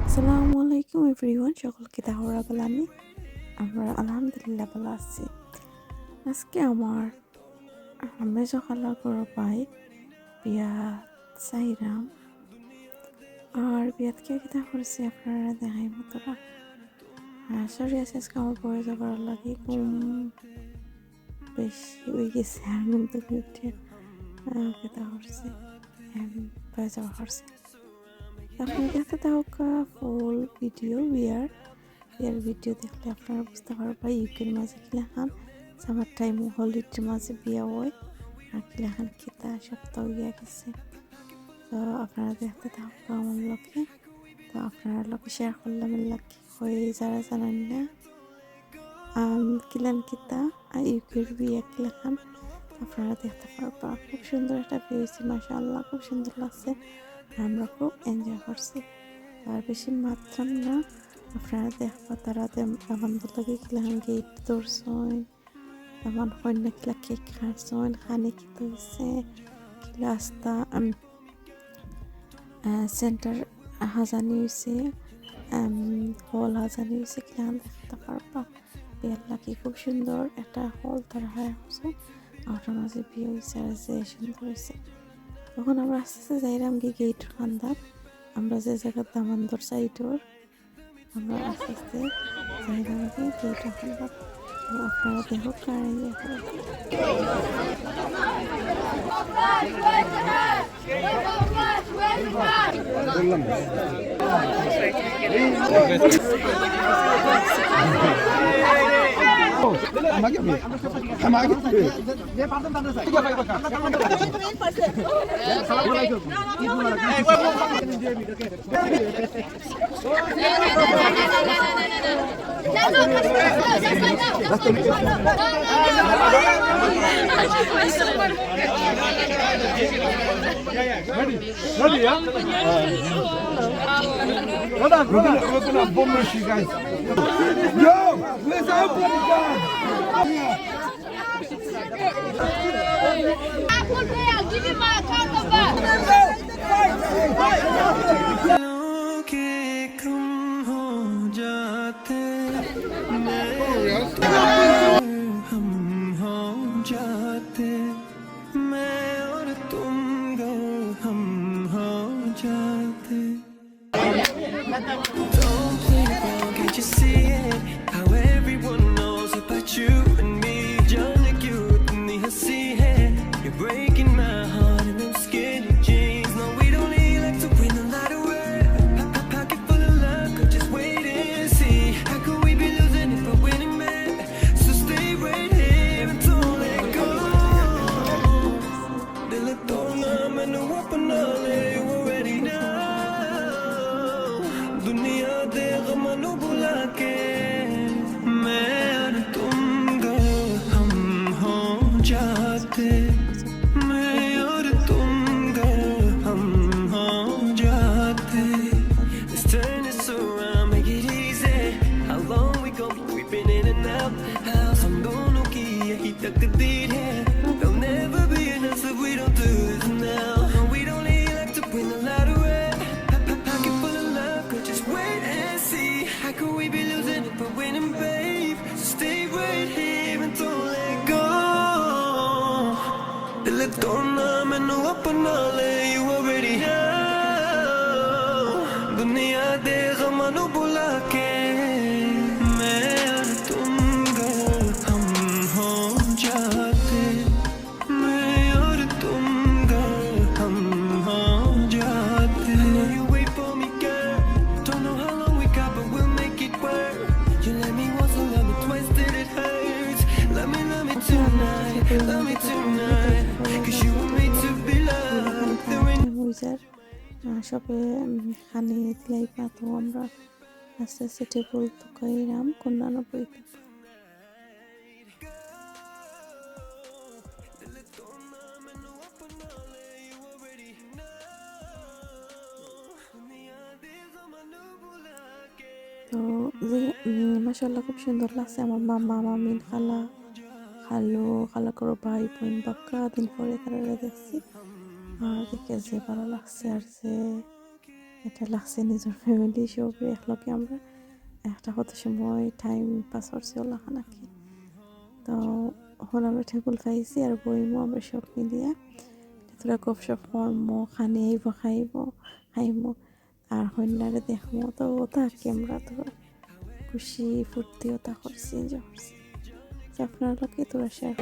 আসসালামু আলাইকুম এভরিওয়ান, সকলকে দাওয়া বালানি। আমরা আলহামদুলিল্লাহ ভালো আছি। আজকে আমার মেজ খালা করো পাই বিয়া চাইরাম আর বিয়াত কে কিতা করছে আপনারা দেখাই মতরা। সরি আছে আজকে আমার পরে যাবার লাগে ঘুম বেশি হয়ে গেছে আর ঘুম থেকে উঠে কিতা করছে পরে যাওয়া করছে। আপনারা দেখতে থাকা ফুল ভিডিও বিয়ার ভিডিও দেখলে আপনারা বুঝতে পারবেন ইউকের মাঝে কিলাখান সামার টাইম হলিডের মাঝে বিয়া হয় আর কিলাখান খেতা সপ্তাহ গিয়া গেছে। তো আপনারা দেখতে থাকা আমার লোকে, তো আপনারা লোকে শেয়ার করলাম লাগে হয়ে যারা জানেন না কিলান কিতা ইউকের বিয়া কিলাখান আপনারা দেখতে পারবা। খুব সুন্দর একটা ভিউ হয়েছে, মাশাআল্লাহ খুব সুন্দর লাগছে। আমরা খুব এনজয় করছি আর বেশি মাত্রাম না। আপনারা দেখবা তারা তেমন লাগে কিলাহান গেট ধরছেন, তেমন কন্যা কিলা কেক খাচ্ছেন, খানি খেতে হয়েছে কিলা আস্তা সেন্টার হাজানি হয়েছে, হল হাজানি হয়েছে কিলাহান দেখতে পারবা। বিয়ের লাগে খুব সুন্দর একটা হল তারা হায়া হচ্ছে আর মাঝে বিয়ে হয়েছে আর যে সুন্দর হয়েছে। তখন আমরা আস্তে আস্তে যাইলাম গিয়ে গেট খান্দার, আমরা যে জায়গার দামান্দর সাইডর আমরা আস্তে আস্তে যাইলাম গিয়ে গেট খান্দার। আপনারা দেখো current Ready, yeah? We're gonna bomb you guys. Yo, where's our bloody gun? Give me my account number. Don't play it wrong, can't you see it? How everyone knows about you and me. Johnny cute and the hussy head. You're breaking my heart in them skinny jeans. No, we don't need like to win the night away. Pocket full of love, could just wait and see. How could we be losing if we're winning, man? So stay right here and don't let go. Dil to na mainu apna le, you already know. दुनिया दे गमनु बुला के मैं और तुम गा हम हो जाते, मैं और तुम गा हम हो जाते. Let's turn this around, make it easy. How long we gon' be creeping in and out? House हम दोनों की यही तकदीर है. There'll never be enough if we don't do this now. We don't need like to win the lottery. Pocket full of love, could just wait and see. How could we be losing if we're winning, babe? So stay right here and don't let go. Dil to na mainu apna le, you already know. Duniya de ghamanu bula ke मैं और तुम गा हम हो जाते, मैं और तुम गा हम हो जाते. I know you wait for me, girl. Don't know how long we got, but we'll make it work. You let me once, so let me twice, till it hurts. Let me tonight, love me tonight. 'Cause you were made to be loved. There ain't বুঝার সবে খানি দিলাই পাতো আমরা আস্তে আস্তে table তো কইরাম কন্যানো বইতে। তো মাশাআল্লাহ খুব সুন্দর লাগছে। আমার মামা মামিন খালা খালা করো ভাই বোন বাক্কা দিন পরে তারা দেখছি আর দেখে যে ভালো লাগছে আর যে এটা লাগছে নিজের ফ্যামিলি সবে একলগে আমরা একটা কত সময় টাইম পাস করছি ওলাখা নাকি। তো এখন আমরা টেবুল খাইছি আর বইমো আমরা সব মিলিয়ে তোরা গপসপ করমো খানি আইব খাইমো আর হন্যারে দেখমো। তো ওটা কি আমরা তোরা খুশি ফুর্তি ওটা করছি এনজয় করছি। আপনার লোকে তোরা শেয়ার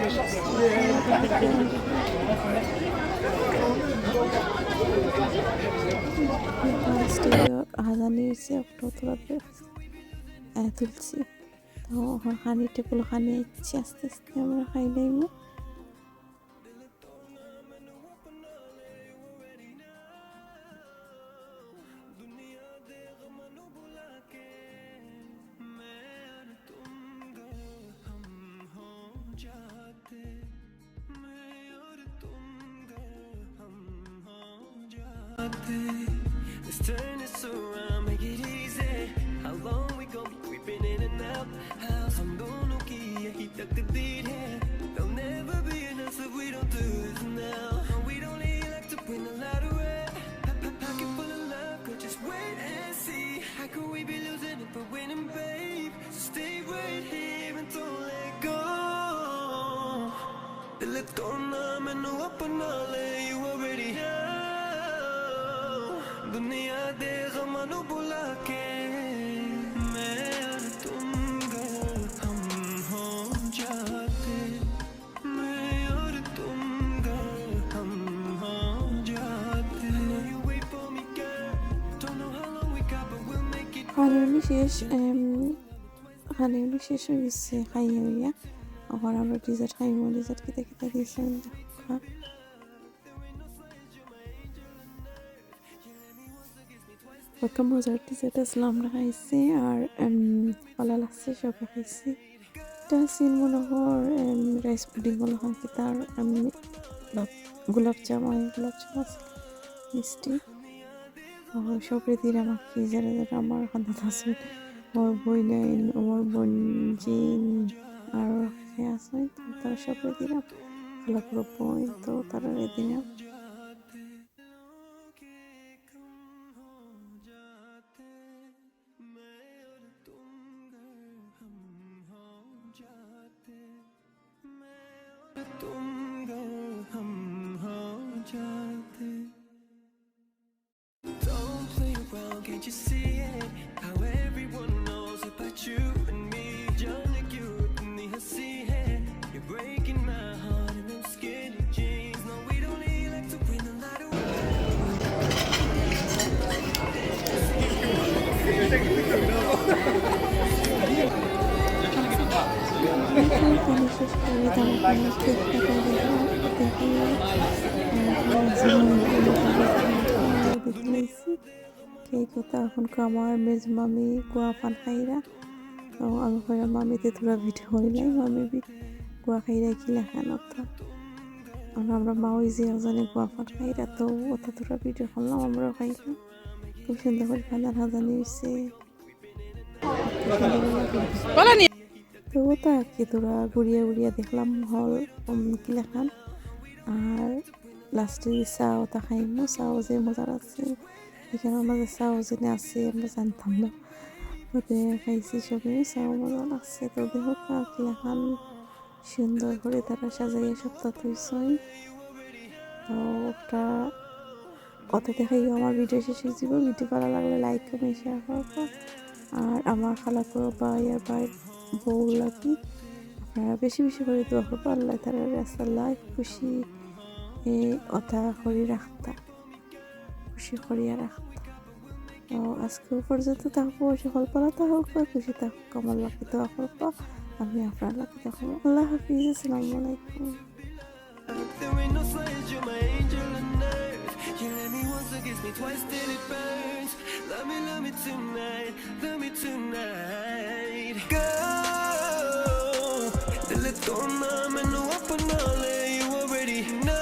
হাজানি হয়েছে একটা তোরা তুলছি। তো খানি টেবুল খানি ইচ্ছে আস্তে আস্তে আমরা খাই লাইমো। Let's turn this around, make it easy. How long we gon' be creeping in and out? House, I'm gonna keep stuck the beat here. There'll never be enough if we don't do this now. We don't need like to win a lottery. Pocket full of love, could just wait and see. How could we be losing it but winning, babe? So stay right here and don't let go. Dile torna mainu apna le, you already know. दुनिया दे ग़मां नू बुला के मैं और तुम गए हम हो जाते। मैं और तुम गए हम हो जाते। I know you wait for me girl, don't know how long we got but we'll make it. খানিউনি শেষ হয়ে গেছে খাইয়া হইয়া। আবার আমরা ডিজার্ট খাইমো। ডিজার্ট খেতে খেতে দিয়েছে একটা মজার ডিজার্ট আসলে আমরা খাইছি আর ভালো লাগছে সবাই খাইছি। এটা সিন মনে হয় রাইস পুডিং বলা হয় কি তার গোলাপ জাম আছে মিষ্টি সবরে দিয়ে আমাকে যারা যারা আমার খান্দাত আছে আমার বই নেই আমার বোন জিন আর আছে তারা সবরে দিলাম ভালো করে বই তো তারা দিলাম। तुम गए हम हो जाते। Don't play around, can't you see it? How everyone knows about you and me. जाने क्यों इतनी हंसी है? You're breaking my heart in them skinny jeans. No, we don't need like to win a lot of আমার মেজ মামি গোয়া পান খাইরা তো আমি হইলাম মামিতে তোরা ভিডিও হইলাই মামি গোয়া খাইরা কিলা খান আমরা মা ওই যে জানে গোয়া পান খাইরা তো ওটা তোরা ভিডিও করলাম আমরাও খাইলাম খুব সুন্দর করে খানার হাজানি হয়েছে। তো ওটা কি তোরা ঘুরিয়া দেখলাম হল কিলা খান আর লাস্টে চাও তা খাইমো। চাও যে মজার আছে এখানে আমাদের চাও জেনে আছে আমরা জানতাম না ওতে খাইছি সবাই চাও মজা লাগছে। তো দেখো কিলা খান সুন্দর করে তারা সাজাইয়া সপ্তাহ তুইছই। তো একটা কথা দেখাই আমার ভিডিও শেষ হয়ে যাব। ভিডিও ভালো লাগলে লাইক কমেন্ট শেয়ার করবো আর আমার খালাতো ভাই আর ভাই বউ লাগি আপনারা বেশি বেশি করে দোয়া করবো আল্লাহ তাআলার রাস্তা লাইফ খুশি অথা করি রাখতা খুশি করিয়া রাখতা। তো আজকে পর্যন্ত থাকবো সকল পালা থাকুক বা খুশি থাকুক আমার লাকি দোয়া করবো আমি আপনার লাকি থাকবো। আল্লাহ হাফিজ আসসালামু আলাইকুম। There ain't no science, you're my angel on earth. You let me once, against me twice, till it burns. Love me tonight, love me tonight. Girl, dile torna mainu apna le, you already know.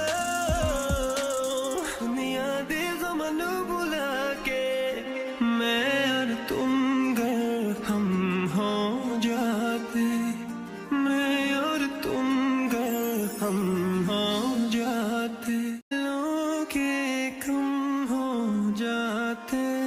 Duniya de ग़मां नू बुला के मैं और तुम गए हम हो जाते। मैं और तुम गए हम हो जाते। लोग के जाते